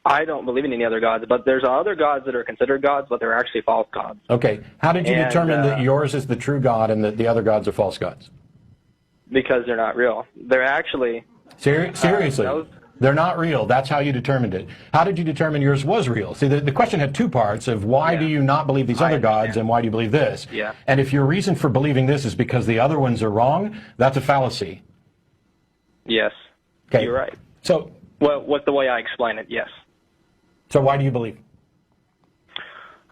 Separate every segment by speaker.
Speaker 1: I don't believe in any other gods, but there's other gods that are considered gods, but they're actually false gods.
Speaker 2: Okay. How did you determine that yours is the true God and that the other gods are false gods?
Speaker 1: Because they're not real. They're actually...
Speaker 2: Seriously? They're not real. That's how you determined it. How did you determine yours was real? See, the question had two parts of why do you not believe these other gods and why do you believe this?
Speaker 1: Yeah.
Speaker 2: And if your reason for believing this is because the other ones are wrong, that's a fallacy.
Speaker 1: Yes.
Speaker 2: Okay.
Speaker 1: You're right.
Speaker 2: So...
Speaker 1: Well, with the way I explain it, yes.
Speaker 2: So why do you believe?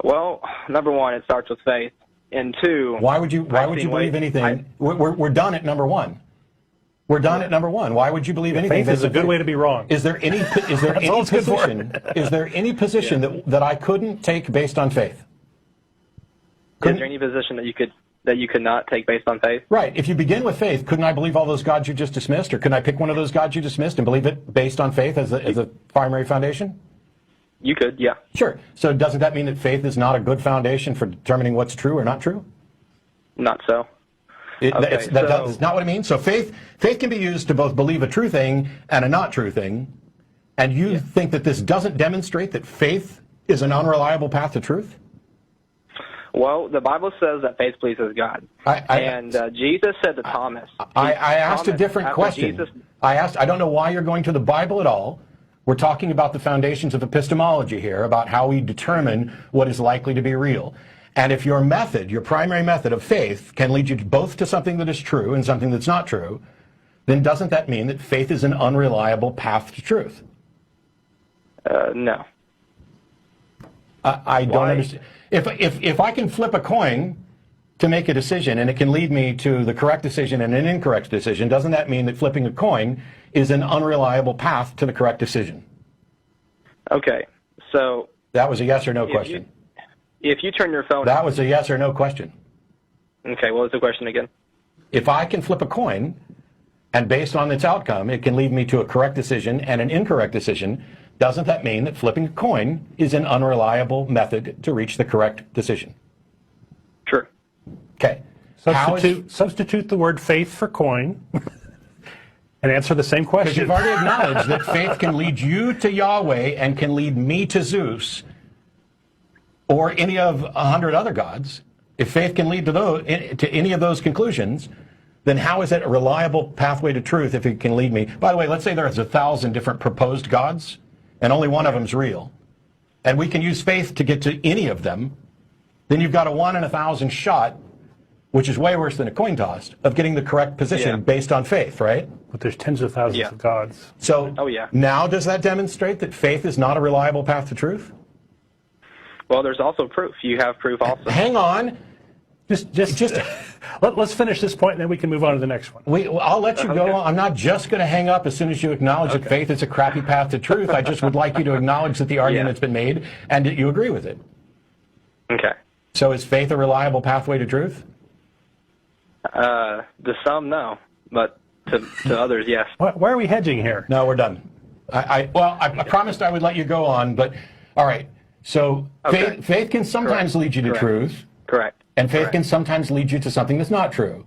Speaker 1: Well, number one, it starts with faith. And two...
Speaker 2: Why would you believe anything? We're done at number one. We're done at number one. Why would you believe anything?
Speaker 3: Faith is a good way to be wrong.
Speaker 2: Is there any position? Is there any position that I couldn't take based on faith?
Speaker 1: Is there any position that you could not take based on faith?
Speaker 2: Right. If you begin with faith, couldn't I believe all those gods you just dismissed, or couldn't I pick one of those gods you dismissed and believe it based on faith as a primary foundation?
Speaker 1: You could, yeah.
Speaker 2: Sure. So doesn't that mean that faith is not a good foundation for determining what's true or not true?
Speaker 1: Not so.
Speaker 2: That's not what it means. So faith can be used to both believe a true thing and a not true thing, and you think that this doesn't demonstrate that faith is an unreliable path to truth?
Speaker 1: Well, the Bible says that faith pleases God. Jesus said to Thomas...
Speaker 2: I asked a different question. I don't know why you're going to the Bible at all. We're talking about the foundations of epistemology here, about how we determine what is likely to be real. And if your method, your primary method of faith, can lead you both to something that is true and something that's not true, then doesn't that mean that faith is an unreliable path to truth?
Speaker 1: No.
Speaker 2: I don't understand. If I can flip a coin to make a decision and it can lead me to the correct decision and an incorrect decision, doesn't that mean that flipping a coin is an unreliable path to the correct decision?
Speaker 1: Okay, so...
Speaker 2: That was a yes or no question.
Speaker 1: If you turn your phone...
Speaker 2: That was a yes or no question.
Speaker 1: Okay, what was the question again?
Speaker 2: If I can flip a coin, and based on its outcome, it can lead me to a correct decision and an incorrect decision, doesn't that mean that flipping a coin is an unreliable method to reach the correct decision?
Speaker 1: Sure.
Speaker 2: Okay.
Speaker 3: Substitute the word faith for coin and answer the same question.
Speaker 2: Because you've already acknowledged that faith can lead you to Yahweh and can lead me to Zeus or any of 100 other gods. If faith can lead to any of those conclusions, then how is it a reliable pathway to truth if it can lead me? By the way, let's say there's 1,000 different proposed gods, and only one of them is real. And we can use faith to get to any of them. Then you've got a 1 in 1,000 shot, which is way worse than a coin toss, of getting the correct position based on faith, right?
Speaker 3: But there's tens of thousands of gods.
Speaker 2: So now does that demonstrate that faith is not a reliable path to truth?
Speaker 1: Well, there's also proof. You have proof also.
Speaker 2: Hang on.
Speaker 3: Let's finish this point, and then we can move on to the next one.
Speaker 2: I'll let you go. I'm not just going to hang up as soon as you acknowledge that faith is a crappy path to truth. I just would like you to acknowledge that the argument's been made and that you agree with it.
Speaker 1: Okay.
Speaker 2: So is faith a reliable pathway to truth?
Speaker 1: To some, no. But to others, yes.
Speaker 3: Why are we hedging here?
Speaker 2: No, we're done. I promised I would let you go on, but all right. So faith can sometimes lead you to truth.
Speaker 1: Correct.
Speaker 2: And faith can sometimes lead you to something that's not true.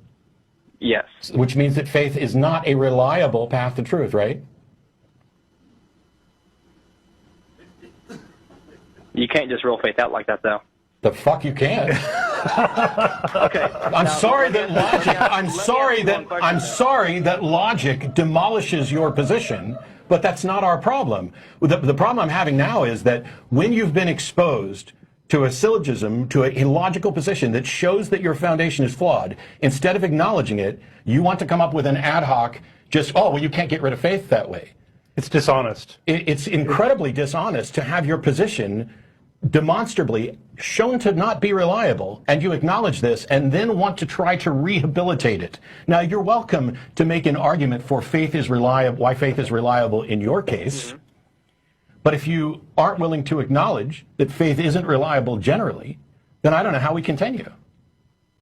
Speaker 1: Yes.
Speaker 2: Which means that faith is not a reliable path to truth, right?
Speaker 1: You can't just rule faith out like that, though.
Speaker 2: The fuck you can.
Speaker 1: Okay.
Speaker 2: I'm sorry that logic demolishes your position, but that's not our problem. The problem I'm having now is that when you've been exposed to a syllogism, to a logical position that shows that your foundation is flawed, instead of acknowledging it, you want to come up with an ad hoc, you can't get rid of faith that way.
Speaker 3: It's dishonest.
Speaker 2: It's incredibly dishonest to have your position demonstrably shown to not be reliable, and you acknowledge this and then want to try to rehabilitate it. Now, you're welcome to make an argument for why faith is reliable in your case. Mm-hmm. But if you aren't willing to acknowledge that faith isn't reliable generally, then I don't know how we continue.